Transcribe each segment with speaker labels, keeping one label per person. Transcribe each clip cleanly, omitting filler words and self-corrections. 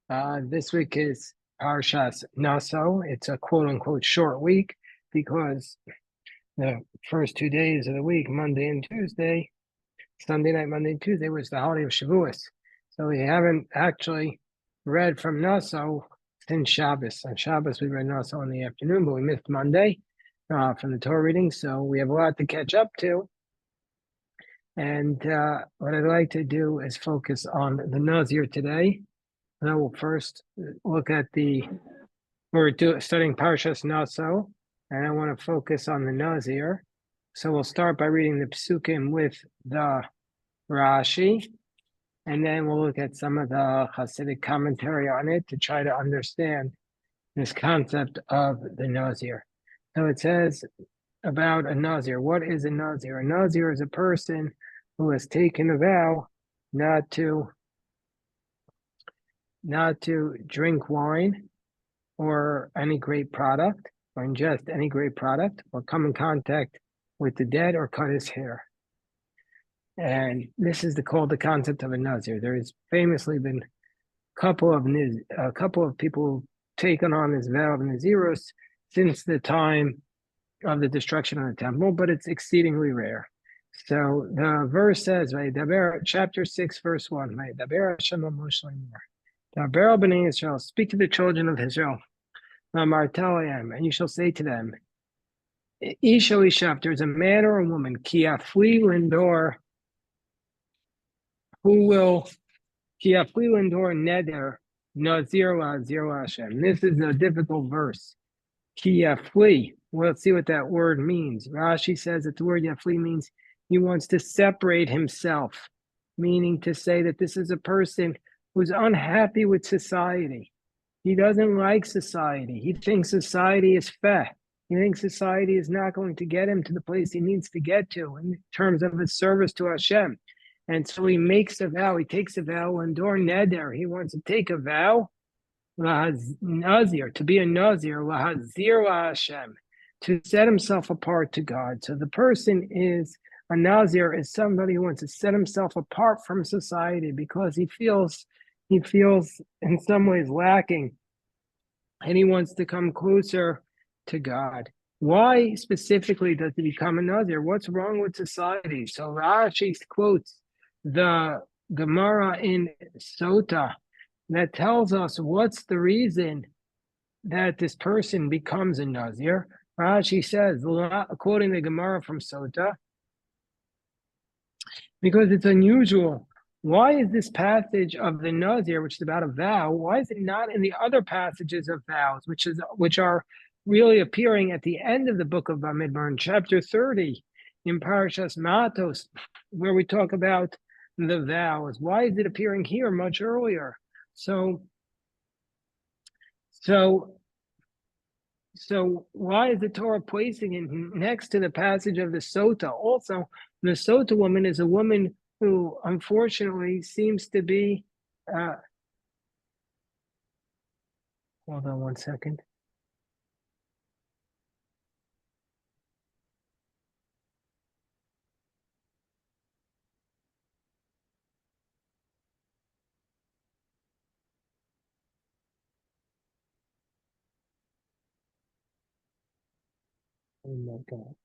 Speaker 1: This week is Parshas Nassoh. It's a quote unquote short week because the first 2 days of the week, Monday and Tuesday, Sunday night, Monday and Tuesday, was the holiday of Shavuos. So we haven't actually read from Nassoh since Shabbos. On Shabbos, we read Nassoh in the afternoon, but we missed Monday from the Torah reading. So we have a lot to catch up to. And what I'd like to do is focus on the Nazir today. And I will first look at studying Parshas Nassoh, and I want to focus on the Nazir. So we'll start by reading the Psukim with the Rashi, and then we'll look at some of the Hasidic commentary on it to try to understand this concept of the Nazir. So it says about a Nazir. What is a Nazir? A Nazir is a person who has taken a vow not to drink wine or any grape product, or ingest any grape product, or come in contact with the dead, or cut his hair. And this is called the concept of a Nazir. There has famously been a couple of people who've taken on this vow of Nazirus since the time of the destruction of the temple, but it's exceedingly rare. So the verse says, chapter 6, verse 1, Israel, speak to the children of Israel, and you shall say to them, Isha, if there's a man or a woman, Kiafli Lindor, who will Kiafli Lindor Neder, Nazir Hashem. This is a difficult verse. Kiafli, let's see what that word means. Rashi says that the word Yafli means he wants to separate himself, meaning to say that this is a person who's unhappy with society. He doesn't like society. He thinks society is fair. He thinks society is not going to get him to the place he needs to get to in terms of his service to Hashem. And so he makes a vow. He takes a vow, and Dor Neder, he wants to take a vow, Nazir, to be a Nazir, Lahazir Hashem, to set himself apart to God. So the person is a Nazir, is somebody who wants to set himself apart from society because he feels in some ways lacking, and he wants to come closer to God. Why specifically does he become a Nazir? What's wrong with society? So Rashi quotes the Gemara in Sota that tells us what's the reason that this person becomes a Nazir. Rashi says, quoting the Gemara from Sota, because it's unusual. Why is this passage of the Nazir, which is about a vow, why is it not in the other passages of vows, which are really appearing at the end of the book of Bamidbar in chapter 30 in Parashas Matos, where we talk about the vows? Why is it appearing here much earlier? So why is the Torah placing it next to the passage of the Sota? Also, the Sota woman is a woman who unfortunately seems to be, hold on one second. Oh my God.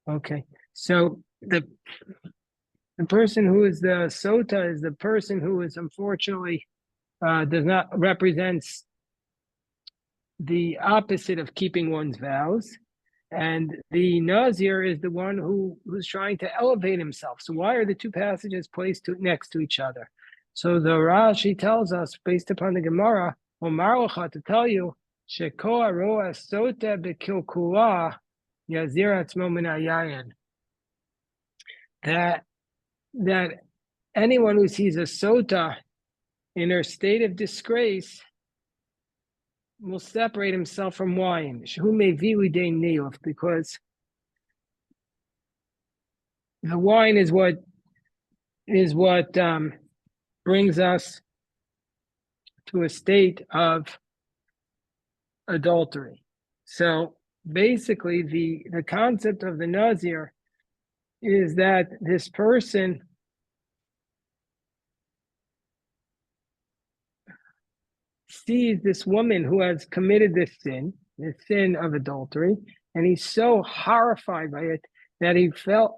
Speaker 1: Okay, so the person who is the Sota is the person who is unfortunately does not represents the opposite of keeping one's vows, and the Nazir is the one who's trying to elevate himself. So why are the two passages placed next to each other? So the Rashi tells us, based upon the Gemara, Omar to tell you, Shekoa roa sota bekilkula yazir atzmo min hayayin, that anyone who sees a sota in her state of disgrace will separate himself from wine, because the wine is what brings us to a state of adultery. So basically, the concept of the Nazir is that this person . sees this woman who has committed this sin of adultery, and he's so horrified by it that he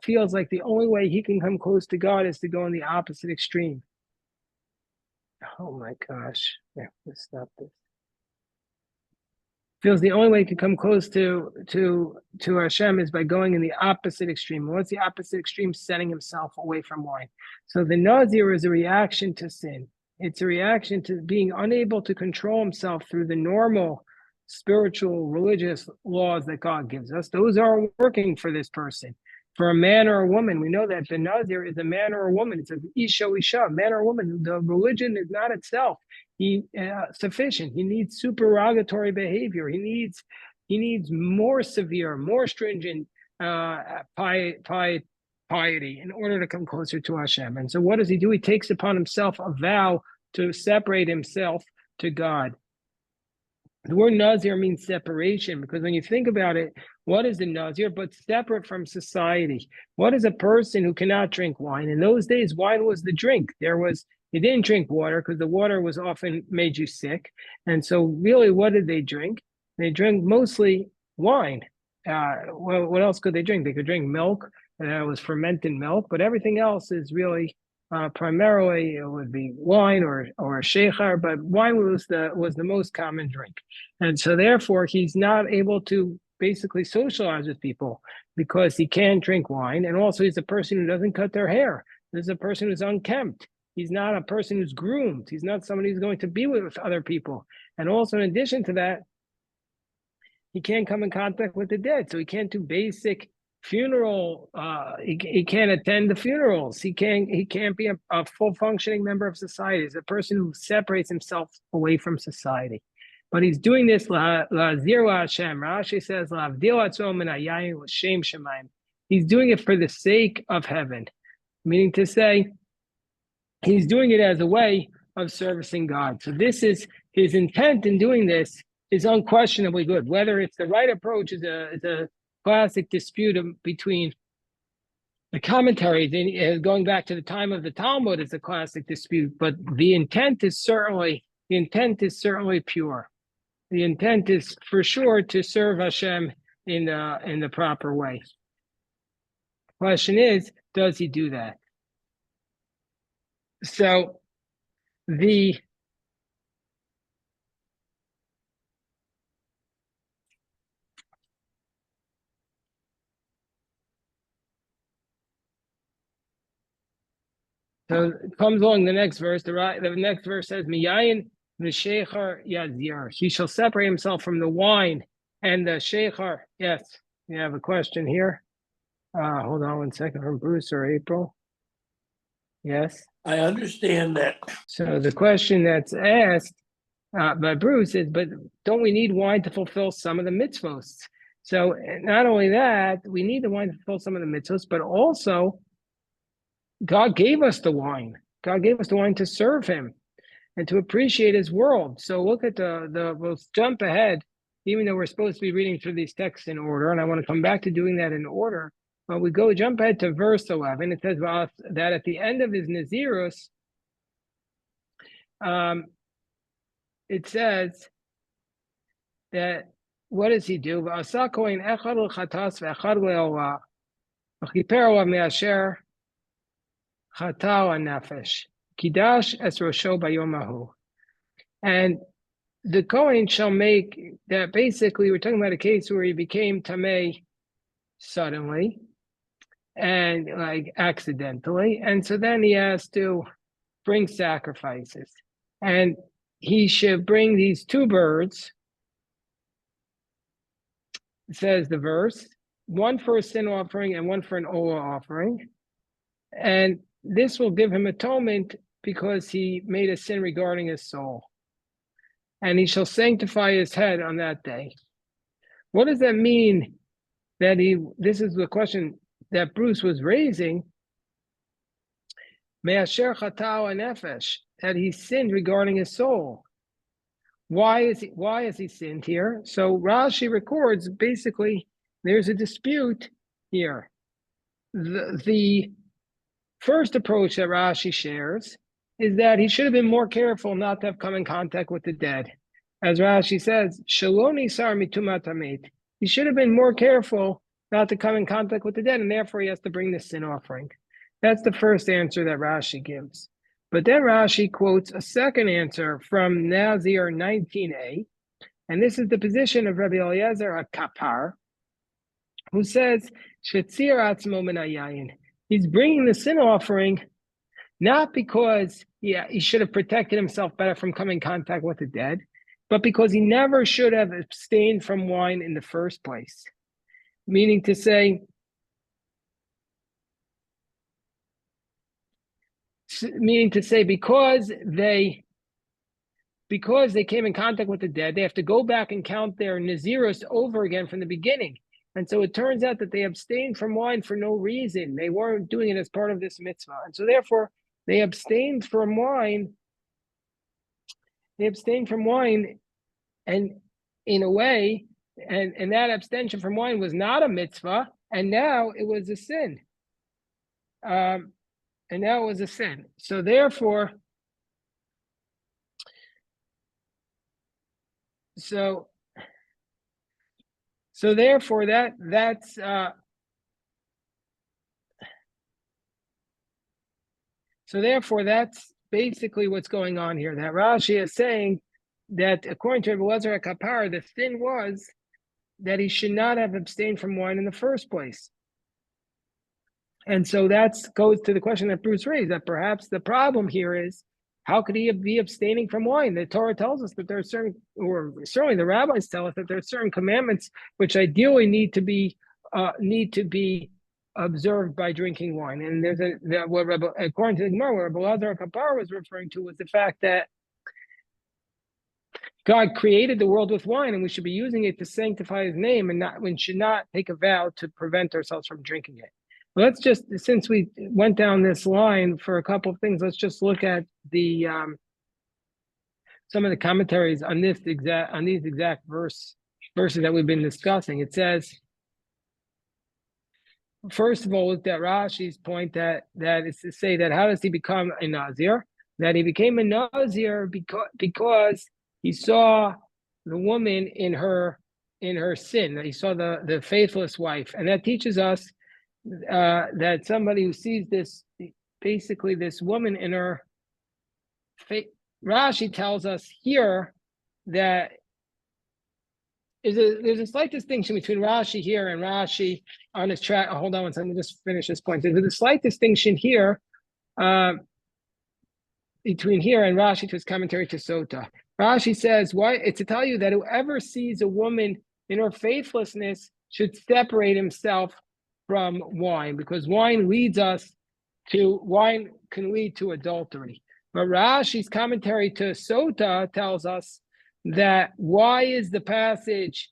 Speaker 1: feels like the only way he can come close to God is to go in the opposite extreme. Oh my gosh. Yeah, let's stop this. Feels the only way he can come close to Hashem is by going in the opposite extreme. What's the opposite extreme? Setting himself away from wine. So the Nazir is a reaction to sin. It's a reaction to being unable to control himself through the normal spiritual, religious laws that God gives us. Those are working for this person. For a man or a woman, we know that the Nazir is a man or a woman. It's an isha, man or woman. The religion is not itself sufficient. He needs supererogatory behavior. He needs more severe, more stringent piety in order to come closer to Hashem. And so what does he do? He takes upon himself a vow to separate himself to God. The word Nazir means separation, because when you think about it, what is the Nazir but separate from society? What is a person who cannot drink wine? In those days, wine was the drink. You didn't drink water because the water was often made you sick. And so really, what did they drink? They drank mostly wine. Well, what else could they drink? They could drink milk, and it was fermented milk, but everything else is really primarily it would be wine or a shechar, but wine was the most common drink. And so therefore he's not able to basically socialize with people because he can't drink wine. And also he's a person who doesn't cut their hair. This is a person who's unkempt. He's not a person who's groomed. He's not somebody who's going to be with other people. And also in addition to that, he can't come in contact with the dead. So he can't do basic funeral, he can't attend the funerals. He can't be a full functioning member of society. He's a person who separates himself away from society. But he's doing this la zir Hashem. Rashi says la avdil atzmo min hayayin l'shem shemayim. He's doing it for the sake of heaven, meaning to say, he's doing it as a way of servicing God. So this is his intent in doing this is unquestionably good. Whether it's the right approach is a classic dispute between the commentaries. Going back to the time of the Talmud, it's a classic dispute. But the intent is certainly pure. The intent is for sure to serve Hashem in the proper way. The question is, does he do that? So So it comes along the next verse. The next verse says, "Miyayin v'sheichar yazir." He shall separate himself from the wine and the sheichar. Yes, we have a question here. Hold on one second from Bruce or April. Yes,
Speaker 2: I understand that.
Speaker 1: So the question that's asked by Bruce is, but don't we need wine to fulfill some of the mitzvos? So not only that, we need the wine to fulfill some of the mitzvos, but also God gave us the wine. God gave us the wine to serve him and to appreciate his world. So look at we'll jump ahead, even though we're supposed to be reading through these texts in order, and I want to come back to doing that in order. But we jump ahead to verse 11. It says that at the end of his Nazirus, it says that what does he do? And the Kohen shall make that. Basically, we're talking about a case where he became Tameh suddenly and like accidentally, and so then he has to bring sacrifices, and he should bring these two birds, says the verse, one for a sin offering and one for an olah offering. And this will give him atonement because he made a sin regarding his soul. And he shall sanctify his head on that day. What does that mean? This is the question that Bruce was raising. Me'asher chata'u nefesh, that he sinned regarding his soul. Why has he sinned here? So Rashi records, basically, there's a dispute here. The first approach that Rashi shares is that he should have been more careful not to have come in contact with the dead. as Rashi says, Shaloni sar mitumat hamet. He should have been more careful not to come in contact with the dead, and therefore he has to bring the sin offering. That's the first answer that Rashi gives. But then Rashi quotes a second answer from Nazir 19a, and this is the position of Rabbi Eliezer HaKapar, who says, Shetzir atzmo min hayayin. He's bringing the sin offering not because he should have protected himself better from coming in contact with the dead, but because he never should have abstained from wine in the first place. Meaning to say, because they came in contact with the dead, they have to go back and count their Nazirus over again from the beginning. And so it turns out that they abstained from wine for no reason. They weren't doing it as part of this mitzvah. And so therefore, they abstained from wine. And in a way, and that abstention from wine was not a mitzvah, and now it was a sin. So therefore, that's basically what's going on here. That Rashi is saying that according to Rabbi Eliezer HaKapar, the sin was that he should not have abstained from wine in the first place. And so that goes to the question that Bruce raised, that perhaps the problem here is, how could he be abstaining from wine? The Torah tells us that there are certain, or certainly the rabbis tell us that there are certain commandments which ideally need to be observed by drinking wine. And there's according to the Gemara, what Rabbi Eliezer HaKapar was referring to was the fact that God created the world with wine, and we should be using it to sanctify His name, and we should not take a vow to prevent ourselves from drinking it. Let's just, since we went down this line for a couple of things, let's just look at the some of the commentaries on these exact verses that we've been discussing. It says, first of all, look at Rashi's point that is to say that how does he become a Nazir? That he became a Nazir because he saw the woman in her sin. That he saw the faithless wife, and that teaches us that somebody who sees this woman in her faith. Rashi tells us here that there's a slight distinction between Rashi here and Rashi on his track. Hold on one second, let me just finish this point. There's a slight distinction here between here and Rashi to his commentary to Sota. Rashi says, why? It's to tell you that whoever sees a woman in her faithlessness should separate himself from wine, because wine can lead to adultery. But Rashi's commentary to Sota tells us that why is the passage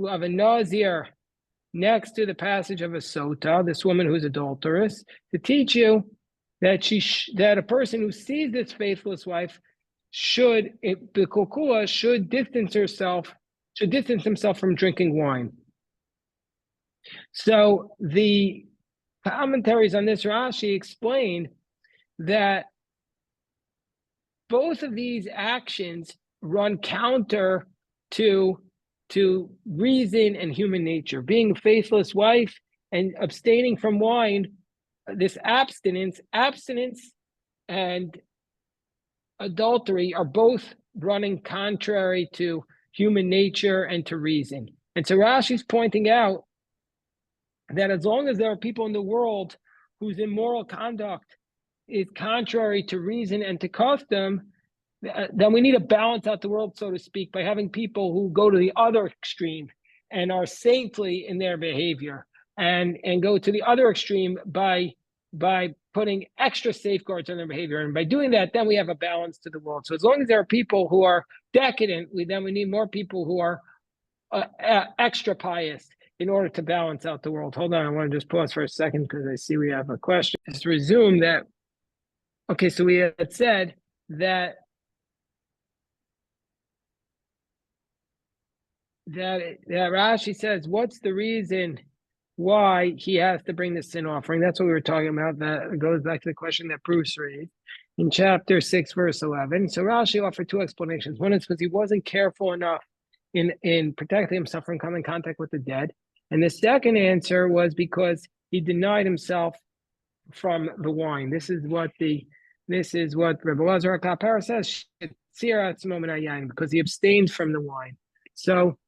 Speaker 1: of a Nazir next to the passage of a Sota, this woman who's adulterous, to teach you that that a person who sees this faithless wife should distance himself from drinking wine. So the commentaries on this Rashi explain that both of these actions run counter to reason and human nature. Being a faithless wife and abstaining from wine, this abstinence and adultery are both running contrary to human nature and to reason. And so Rashi's pointing out that as long as there are people in the world whose immoral conduct is contrary to reason and to custom, then we need to balance out the world, so to speak, by having people who go to the other extreme and are saintly in their behavior, and go to the other extreme by putting extra safeguards on their behavior. And by doing that, then we have a balance to the world. So as long as there are people who are decadent, we need more people who are extra pious in order to balance out the world. Hold on, I want to just pause for a second because I see we have a question. Just resume that. Okay, so we had said that Rashi says, what's the reason why he has to bring the sin offering? That's what we were talking about. That goes back to the question that Bruce raised. in chapter 6, verse 11. So Rashi offered two explanations. One is because he wasn't careful enough in protecting himself from coming in contact with the dead. And the second answer was because he denied himself from the wine. This is what Rebbe Lazar HaKapara says, because he abstained from the wine. So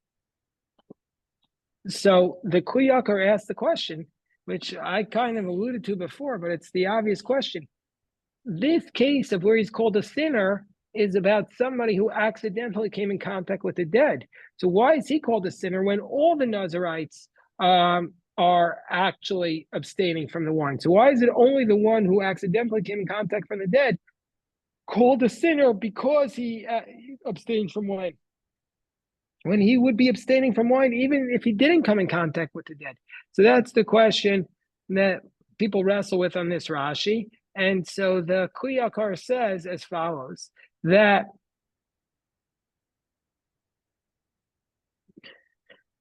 Speaker 1: the Kli Yakar asked the question, which I kind of alluded to before, but it's the obvious question. This case of where he's called a sinner is about somebody who accidentally came in contact with the dead. So why is he called a sinner when all the Nazirites are actually abstaining from the wine? So why is it only the one who accidentally came in contact from the dead called a sinner because he abstained from wine, when he would be abstaining from wine even if he didn't come in contact with the dead? So that's the question that people wrestle with on this Rashi. And so the Kli Yakar says as follows, that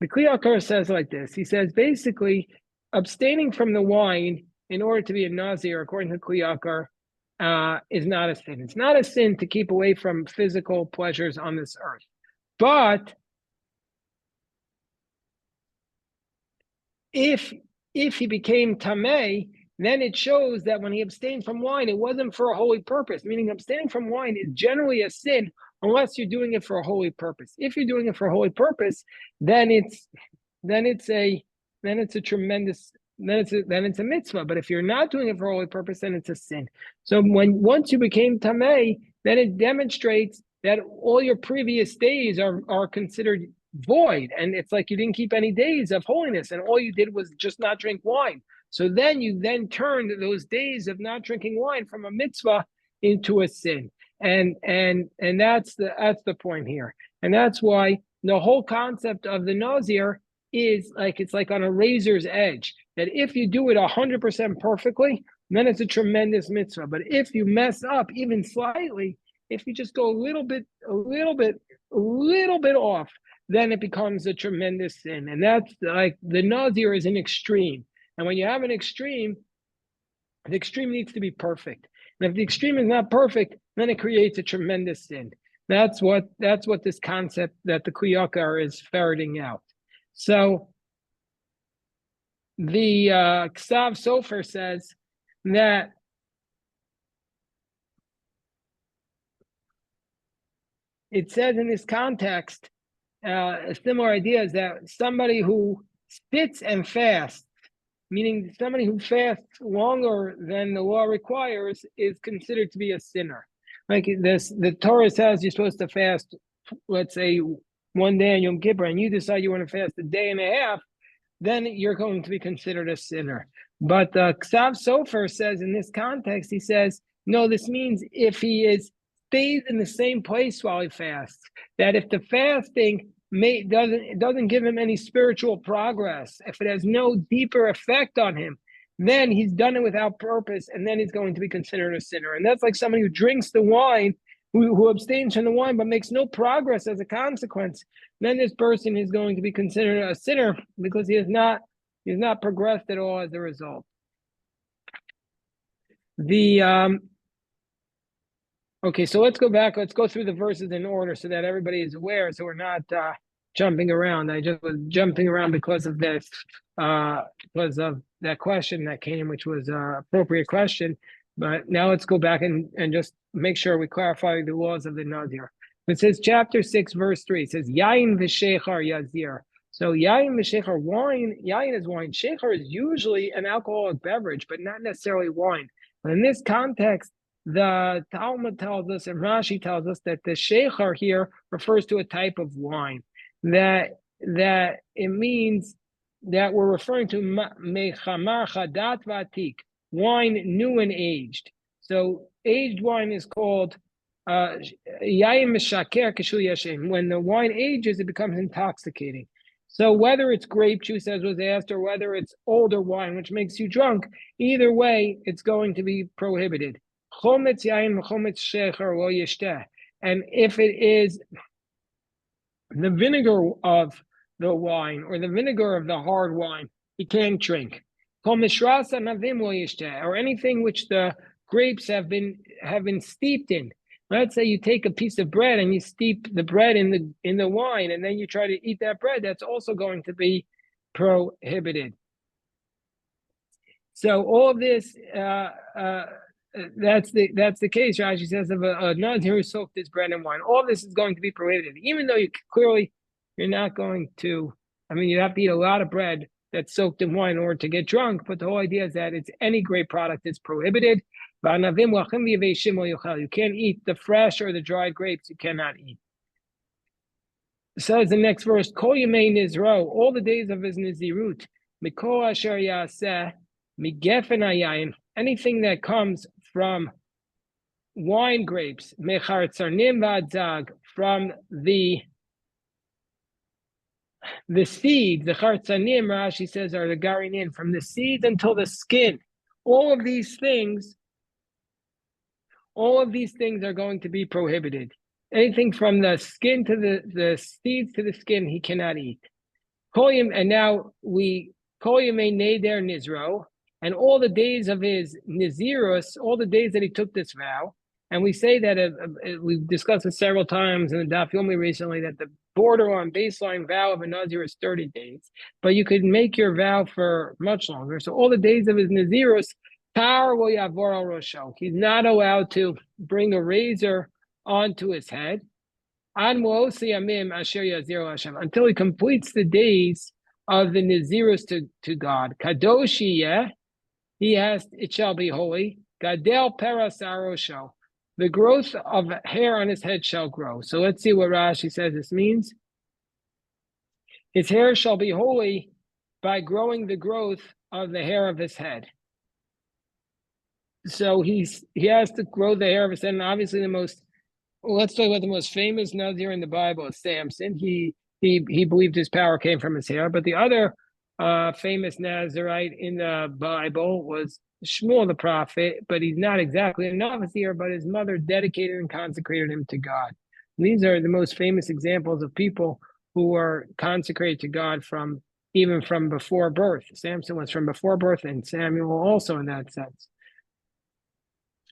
Speaker 1: the Kli Yakar says like this. He says, basically, abstaining from the wine in order to be a Nazir, according to Kli Yakar, is not a sin. It's not a sin to keep away from physical pleasures on this earth. But if he became Tameh, then it shows that when he abstained from wine, it wasn't for a holy purpose, meaning abstaining from wine is generally a sin unless you're doing it for a holy purpose. If you're doing it for a holy purpose, then it's a mitzvah. But if you're not doing it for a holy purpose, then it's a sin. So once you became Tameh, then it demonstrates that all your previous days are considered void, and it's like you didn't keep any days of holiness, and all you did was just not drink wine. So then you turned those days of not drinking wine from a mitzvah into a sin, and that's the point here, and that's why the whole concept of the Nazir is like it's like on a razor's edge. That if you do it 100% perfectly, then it's a tremendous mitzvah. But if you mess up even slightly, if you just go a little bit off, then it becomes a tremendous sin. And that's like the Nazir is an extreme. And when you have an extreme, the extreme needs to be perfect. And if the extreme is not perfect, then it creates a tremendous sin. That's what this concept that the Kli Yakar is ferreting out. So the Ksav Sofer says that it says in this context, a similar idea is that somebody who sits and fasts, meaning somebody who fasts longer than the law requires, is considered to be a sinner. Like this, the Torah says you're supposed to fast, let's say, one day on Yom Kippur, and you decide you want to fast a day and a half, then you're going to be considered a sinner. But Ksav Sofer says in this context, he says, no, this means if he stays in the same place while he fasts, that if the fasting doesn't give him any spiritual progress, if it has no deeper effect on him, then he's done it without purpose, and then he's going to be considered a sinner. And that's like somebody who drinks the wine, who abstains from the wine, but makes no progress as a consequence. Then this person is going to be considered a sinner because he has not progressed at all as a result. Okay, so let's go back. Let's go through the verses in order so that everybody is aware, so we're not jumping around. I just was jumping around because of this, because of that question that came, which was an appropriate question. But now let's go back and just make sure we clarify the laws of the Nazir. It says chapter 6, verse 3. It says, Yain v'shechar yazir. So Yain v'shechar, wine, Yain is wine. Shechar is usually an alcoholic beverage, but not necessarily wine. But in this context, the Talmud tells us and Rashi tells us that the shechar here refers to a type of wine. That it means that we're referring to mechamar chadat vatik, wine new and aged. So aged wine is called yayin mishaker kishu yashem. When the wine ages, it becomes intoxicating. So whether it's grape juice, as was asked, or whether it's older wine, which makes you drunk, either way, it's going to be prohibited. Chometz yayin chometz shecher lo yishteh. And if it is the vinegar of the wine or the vinegar of the hard wine, he can't drink. Or anything which the grapes have been steeped in. Let's say you take a piece of bread and you steep the bread in the wine, and then you try to eat that bread. That's also going to be prohibited. So all of this, that's the case. Rashi says of a Nazir who soaked his bread in wine. All this is going to be prohibited, even though you're not going to. I mean, you have to eat a lot of bread that's soaked in wine in order to get drunk. But the whole idea is that it's any grape product is prohibited. You can't eat the fresh or the dried grapes. You cannot eat. Says the next verse, Kol Yemei Nizro, all the days of his Nizirut, Mikol Asher Yaseh, Migefen Hayayin, anything that comes from wine grapes, Mechar Tzarnim V'Adzag, from the seeds, the Chartzanim, Rashi says, are the Garinin, from the seeds until the skin. All of these things are going to be prohibited. Anything from the skin to the seeds to the skin, he cannot eat. And now Koyim Neder Nizro, and all the days of his Nizirus, all the days that he took this vow, and we say that we've discussed it several times in the Daf Yomi recently that the border on baseline vow of a Nazir is 30 days, but you could make your vow for much longer. So all the days of his Nizirus, he's not allowed to bring a razor onto his head until he completes the days of the Nazirus to God. Kadoshi, it shall be holy. Gadel peras arosho, the growth of hair on his head shall grow. So let's see what Rashi says this means. His hair shall be holy by growing the growth of the hair of his head. So he has to grow the hair of his head, and obviously let's talk about the most famous Nazir in the Bible is Samson. He believed his power came from his hair, but the other famous Nazirite in the Bible was Shmuel the prophet, but he's not exactly a Nazir, but his mother dedicated and consecrated him to God. And these are the most famous examples of people who were consecrated to God even from before birth. Samson was from before birth, and Samuel also in that sense.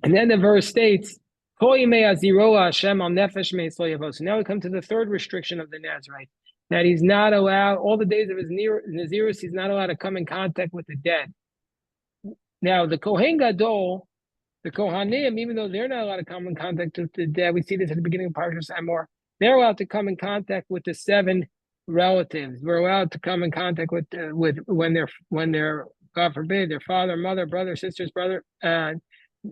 Speaker 1: And then the verse states, so now we come to the third restriction of the Nazirite, that he's not allowed, all the days of his Nazirus, he's not allowed to come in contact with the dead. Now, the Kohen Gadol, the Kohanim, even though they're not allowed to come in contact with the dead, we see this at the beginning of Parshas Emor, they're allowed to come in contact with the 7 relatives. We're allowed to come in contact with when they're God forbid, their father, mother, brother, sisters, brother,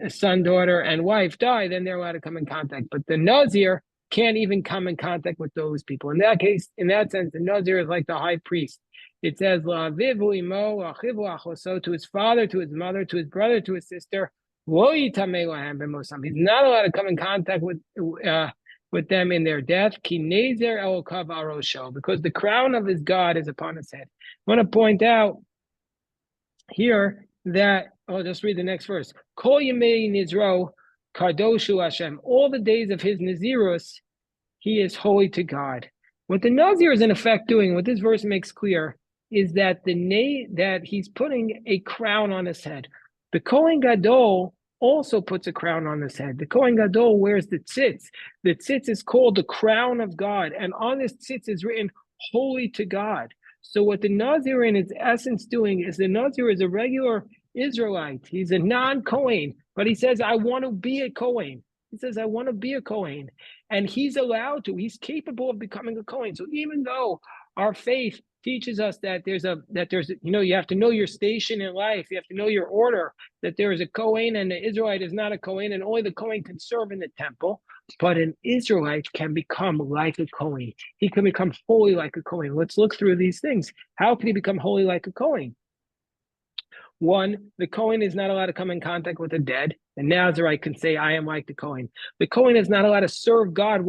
Speaker 1: son, daughter, and wife die, then they're allowed to come in contact. But the Nazir can't even come in contact with those people. In that case, in that sense, the Nazir is like the high priest. It says, to his father, to his mother, to his brother, to his sister, he's not allowed to come in contact with them in their death, because the crown of his God is upon his head. I want to point out here that, I'll just read the next verse. Kol Yemei Nizro Kardoshu Hashem. All the days of his Nazirus, he is holy to God. What the Nazir is in effect doing, what this verse makes clear, is that that he's putting a crown on his head. The Kohen Gadol also puts a crown on his head. The Kohen Gadol wears the tzitz. The tzitz is called the crown of God, and on this tzitz is written holy to God. So what the Nazir in its essence doing is the Nazir is a regular Israelite. He's a non-Kohen, but he says, I want to be a Kohen. He says, I want to be a Kohen. And he's allowed to. He's capable of becoming a Kohen. So even though our faith teaches us that there's you have to know your station in life, you have to know your order, that there is a Kohen and the Israelite is not a Kohen, and only the Kohen can serve in the temple. But an Israelite can become like a Kohen. He can become holy like a Kohen. Let's look through these things. How can he become holy like a Kohen? One, the Kohen is not allowed to come in contact with the dead. The Nazirite can say, I am like the Kohen. The Kohen is not allowed to serve God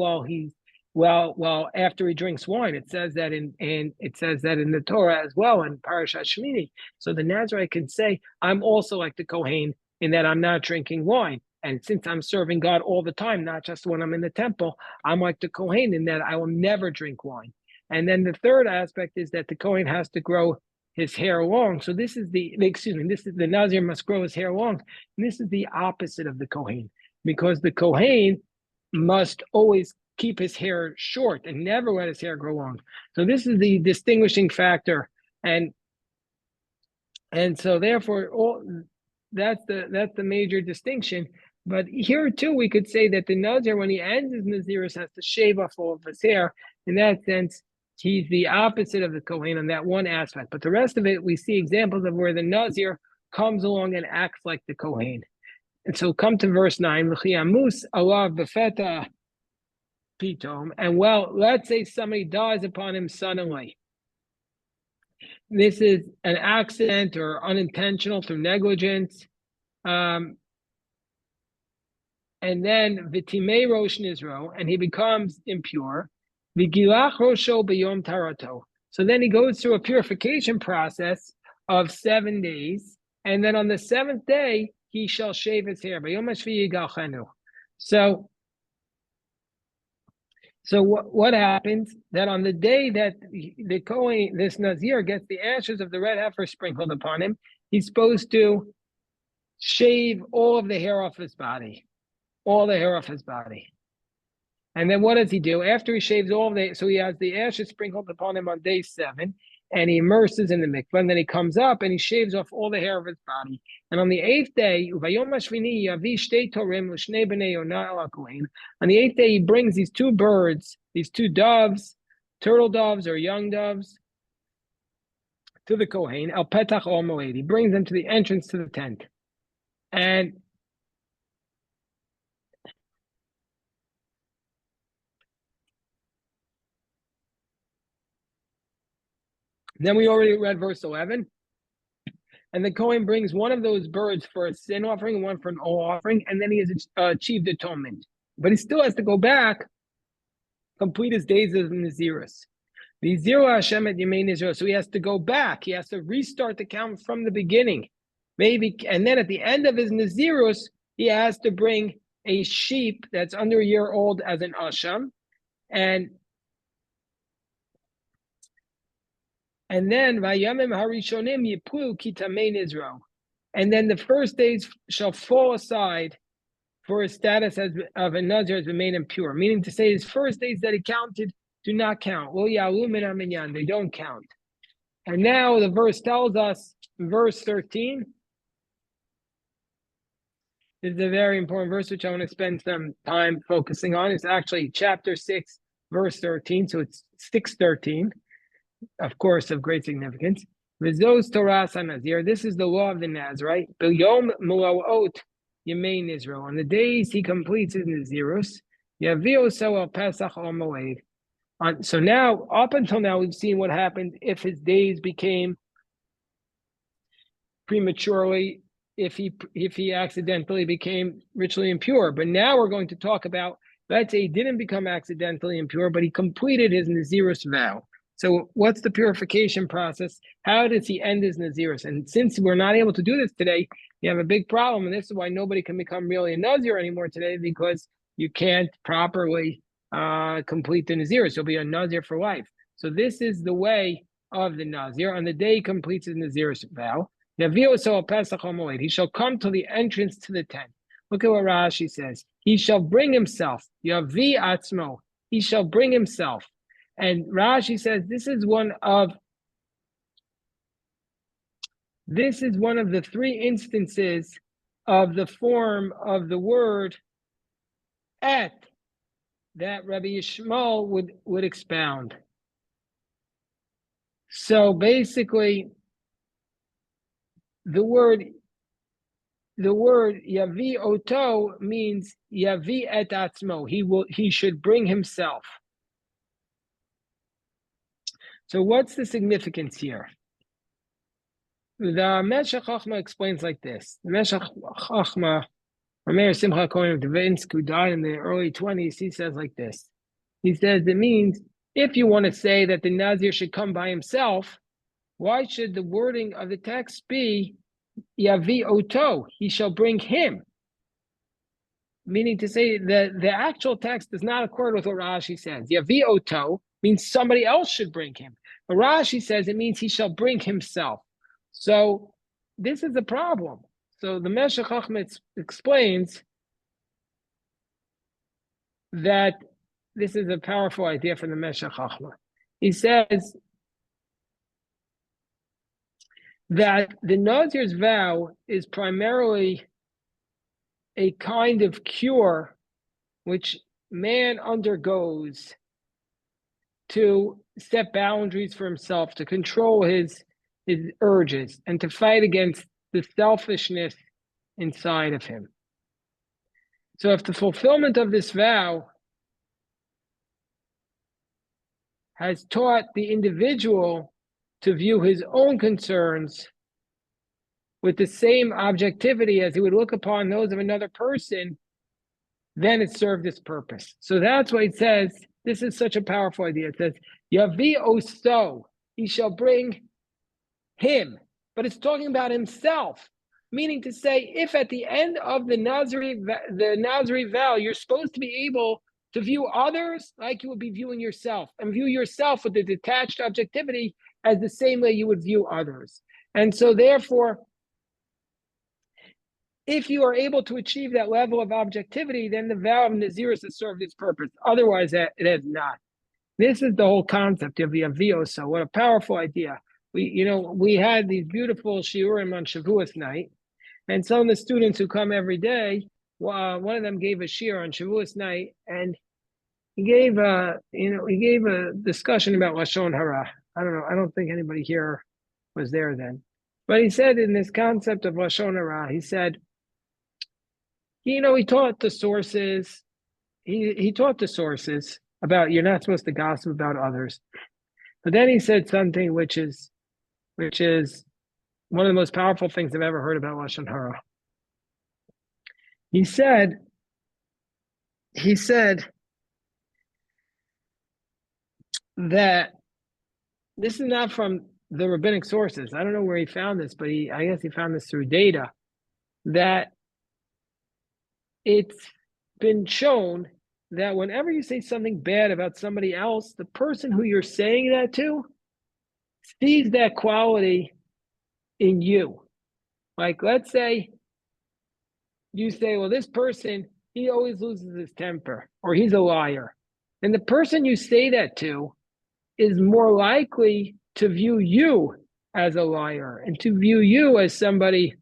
Speaker 1: after he drinks wine. It says that in the Torah as well, in Parashat Shemini. So the Nazirite can say, I'm also like the Kohen in that I'm not drinking wine. And since I'm serving God all the time, not just when I'm in the temple, I'm like the Kohen in that I will never drink wine. And then the third aspect is that the Kohen has to grow his hair long. So this is the Nazir must grow his hair long. And this is the opposite of the Kohen, because the Kohen must always keep his hair short and never let his hair grow long. So this is the distinguishing factor, and so therefore that's the major distinction. But here too, we could say that the Nazir, when he ends his Nazirus, has to shave off all of his hair. In that sense, he's the opposite of the Kohen on that one aspect. But the rest of it, we see examples of where the Nazir comes along and acts like the Kohen. And so come to verse 9. And well, let's say somebody dies upon him suddenly. This is an accident or unintentional through negligence. And then v'timei rosh nizro, and he becomes impure. V'gilach rosho b'yom tarato. So then he goes through a purification process of 7 days, and then on the 7th day he shall shave his hair. So what happens? That on the day that the Kohen, this Nazir, gets the ashes of the red heifer sprinkled upon him, he's supposed to shave all of the hair off his body. All the hair off his body. And then what does he do? After he shaves all of the, so he has the ashes sprinkled upon him on day 7, and he immerses in the mikvah, and then he comes up and he shaves off all the hair of his body. And on the 8th day, on the 8th day, he brings these 2 birds, these 2 doves, turtle doves or young doves, to the Kohen, al petach ol moed. He brings them to the entrance to the tent. And then we already read verse 11. And the Kohen brings one of those birds for a sin offering and one for an oil offering, and then he has achieved atonement. But he still has to go back, complete his days of Nazirus. The zero Hashem at Yemei Israel. So he has to go back. He has to restart the count from the beginning. Maybe, and then at the end of his Nazirus, he has to bring a sheep that's under a year old as an Asham. And then Vayamim Harishonim Yiplu Kitamein Israel. And then the first days shall fall aside for his status as of a Nazir has been made impure. Meaning to say his first days that he counted do not count. They don't count. And now the verse tells us, verse 13. This is a very important verse, which I want to spend some time focusing on. It's actually chapter 6, verse 13. So it's 6:13. Of course, of great significance. V'zos Toras HaNazir. This is the law of the Nazirite. B'yom Mu'ot Yemein Israel. On the days he completes his Nazirus, Yavio So al Pesach al Moed. So now, up until now, we've seen what happened if his days became prematurely, if he accidentally became ritually impure. But now we're going to talk about, let's say he didn't become accidentally impure, but he completed his Nazirus vow. So what's the purification process? How does he end his Nazirus? And since we're not able to do this today, you have a big problem. And this is why nobody can become really a Nazir anymore today, because you can't properly complete the Nazirus. You'll be a Nazir for life. So this is the way of the Nazir. On the day he completes his Nazirus vow, he shall come to the entrance to the tent. Look at what Rashi says. He shall bring himself. Yavi atzmo. He shall bring himself. And Rashi says this is one of the 3 instances of the form of the word et that Rabbi Yishmael would expound. So basically, the word yavi oto means yavi et atzmo. He should bring himself. So what's the significance here? The Meshech Chochmah explains like this. The Meshech Chochmah, Rameir Simcha Cohen of Dvinsk, who died in the early 20s, he says like this. He says it means, if you want to say that the Nazir should come by himself, why should the wording of the text be Yavi Oto? He shall bring him. Meaning to say that the actual text does not accord with what Rashi says. Yavi Oto, means somebody else should bring him. But Rashi says it means he shall bring himself. So this is a problem. So the Meshech Chochmah explains that this is a powerful idea from the Meshech Chochmah. He says that the Nazir's vow is primarily a kind of cure which man undergoes to set boundaries for himself, to control his urges, and to fight against the selfishness inside of him. So if the fulfillment of this vow has taught the individual to view his own concerns with the same objectivity as he would look upon those of another person, then it served its purpose. So that's why it says, this is such a powerful idea. It says, Yavi oso, he shall bring him. But it's talking about himself. Meaning to say, if at the end of the Nazir vow, you're supposed to be able to view others like you would be viewing yourself, and view yourself with the detached objectivity as the same way you would view others. And so therefore, if you are able to achieve that level of objectivity, then the vow of Nazirus has served its purpose. Otherwise, it has not. This is the whole concept of the Avio. So what a powerful idea. We had these beautiful shiurim on Shavuos night, and some of the students who come every day, one of them gave a shiur on Shavuos night, and he gave a discussion about Lashon Hara. I don't know. I don't think anybody here was there then, but he said in this concept of Lashon Hara, he said, he taught the sources. He taught the sources about you're not supposed to gossip about others, but then he said something which is one of the most powerful things I've ever heard about Lashon Hara. He said that this is not from the rabbinic sources. I don't know where he found this, but I guess he found this through data, that it's been shown that whenever you say something bad about somebody else, the person who you're saying that to sees that quality in you. Like, let's say you say, well, this person, he always loses his temper, or he's a liar. And the person you say that to is more likely to view you as a liar and to view you as somebody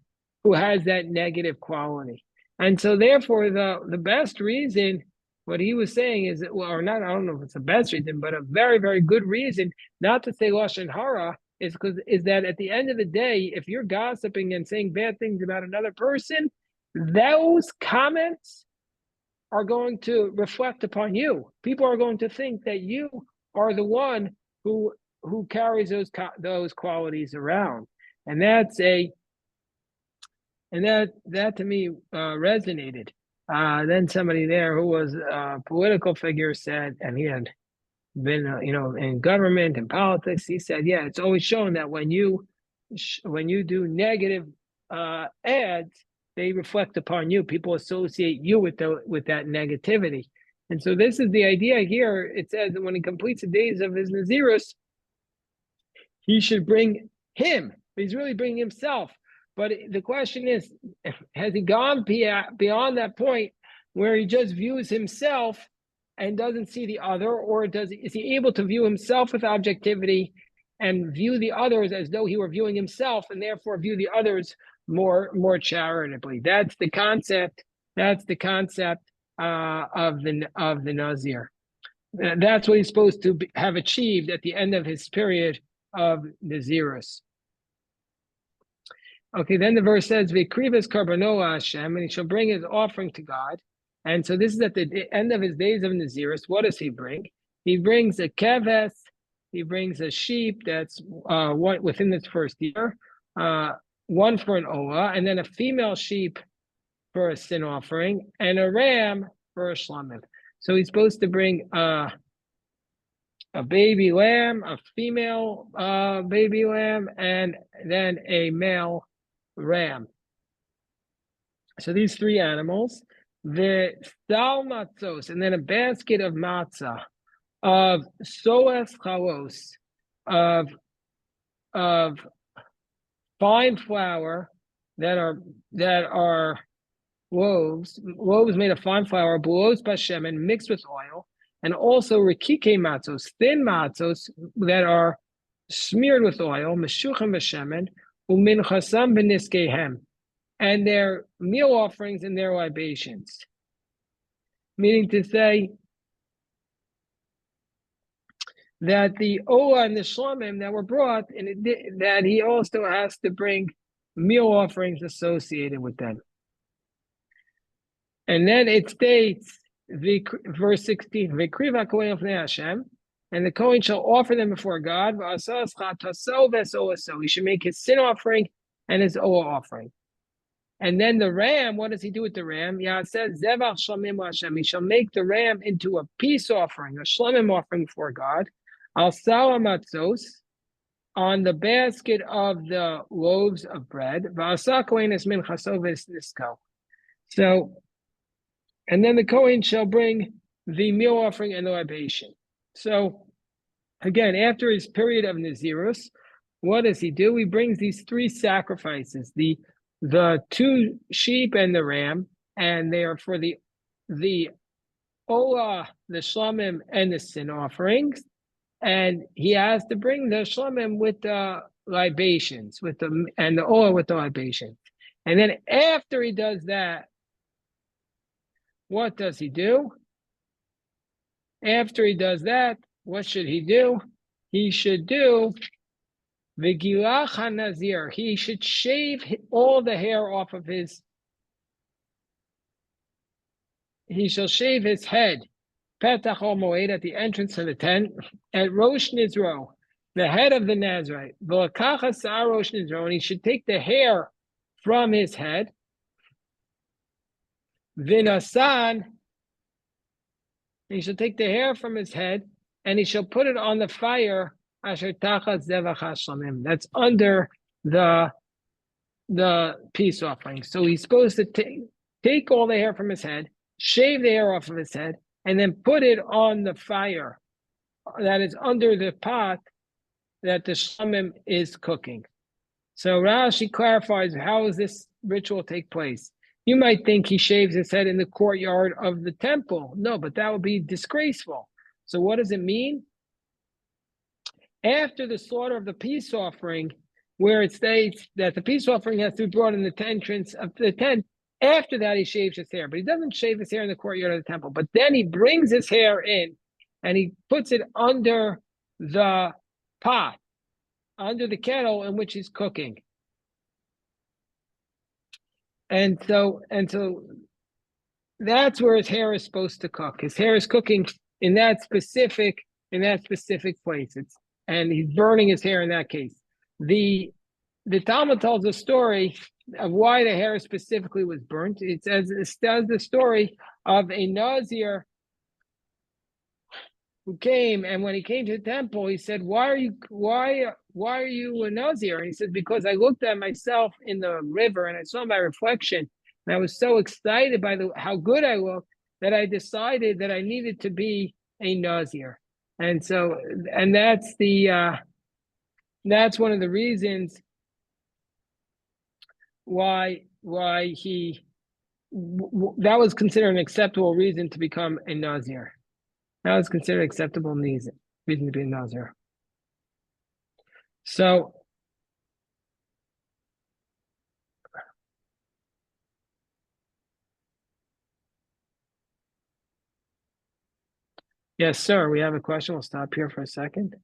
Speaker 1: who has that negative quality. And so therefore, the best reason, what he was saying is that, well, or not, I don't know if it's the best reason, but a very, very good reason not to say Lashon Hara is that at the end of the day, if you're gossiping and saying bad things about another person, those comments are going to reflect upon you. People are going to think that you are the one who carries those qualities around, and that to me resonated. Then somebody there who was a political figure said, and he had been in government and politics, he said, yeah, it's always shown that when you do negative ads, they reflect upon you. People associate you with that negativity. And so this is the idea here. It says that when he completes the days of his Nazirus, he should bring him. He's really bringing himself. But the question is, has he gone beyond that point where he just views himself and doesn't see the other, or is he able to view himself with objectivity and view the others as though he were viewing himself, and therefore view the others more charitably? That's the concept. That's the concept of the Nazir. That's what he's supposed to have achieved at the end of his period of Nazirus. Okay, then the verse says, "V'krivas karbono Hashem," and he shall bring his offering to God. And so this is at the end of his days of Nazirus. What does he bring? He brings a keves. He brings a sheep that's one within this first year, one for an olah, and then a female sheep for a sin offering, and a ram for a shlamim. So he's supposed to bring a baby lamb, a female baby lamb, and then a male ram. So these three animals, the sal matzos, and then a basket of matzah. of soas chalos, of of fine flour that are loaves made of fine flour, belos bashem, and mixed with oil, and also rikike matzos, thin matzos that are smeared with oil, meshuchem b'shemen, uminchasam b'niskehem, and their meal offerings and their libations. Meaning to say that the ola and the shlomim that were brought, and that he also has to bring meal offerings associated with them. And then it states, verse 16, V'kriva kohen l'fnei Hashem, and the Kohen shall offer them before God. He should make his sin offering and his olah offering. And then the ram, what does he do with the ram? Yeah, it says, Zevach Shlomim Hashem. He shall make the ram into a peace offering, a Shlomim offering before God. Al Sala Matzos, on the basket of the loaves of bread. V'asa Kohen es min chasoves nisko. So, and then the Kohen shall bring the meal offering and the libation. So, again, after his period of Nazirus, what does he do? He brings these three sacrifices, the two sheep and the ram, and they are for the olah, the shlomim, and the sin offerings. And he has to bring the shlomim with the libations, and the olah with the libations. And then after he does that, what does he do? After he does that, what should he do? He should do V'gilach HaNazir. He should shave all the hair off of his. He shall shave his head. Petach Ol Moed, at the entrance of the tent, at Rosh Nizro, the head of the Nazarite. V'lakach Asar Rosh Nizro, and he should take the hair from his head. V'nasan, he shall take the hair from his head, and he shall put it on the fire. Asher tachas zevach hashlamim. That's under the peace offering. So he's supposed to take all the hair from his head, shave the hair off of his head, and then put it on the fire that is under the pot that the shlamim is cooking. So Rashi clarifies, how does this ritual take place? You might think he shaves his head in the courtyard of the temple. No, but that would be disgraceful. So what does it mean? After the slaughter of the peace offering, where it states that the peace offering has to be brought in the entrance of the tent, after that he shaves his hair. But he doesn't shave his hair in the courtyard of the temple. But then he brings his hair in and he puts it under the pot, under the kettle in which he's cooking. And so that's where his hair is supposed to cook. His hair is cooking in that specific place. And he's burning his hair in that case. The Talmud tells a story of why the hair specifically was burnt. It tells the story of a Nazir who came, and when he came to the temple, he said, why are you a Nazir? And he said, because I looked at myself in the river and I saw my reflection, and I was so excited by how good I looked that I decided that I needed to be a Nazir. And so, and that's one of the reasons why that was considered an acceptable reason to become a Nazir. That was considered an acceptable reason to be a Nazir. So, yes, sir, we have a question. We'll stop here for a second.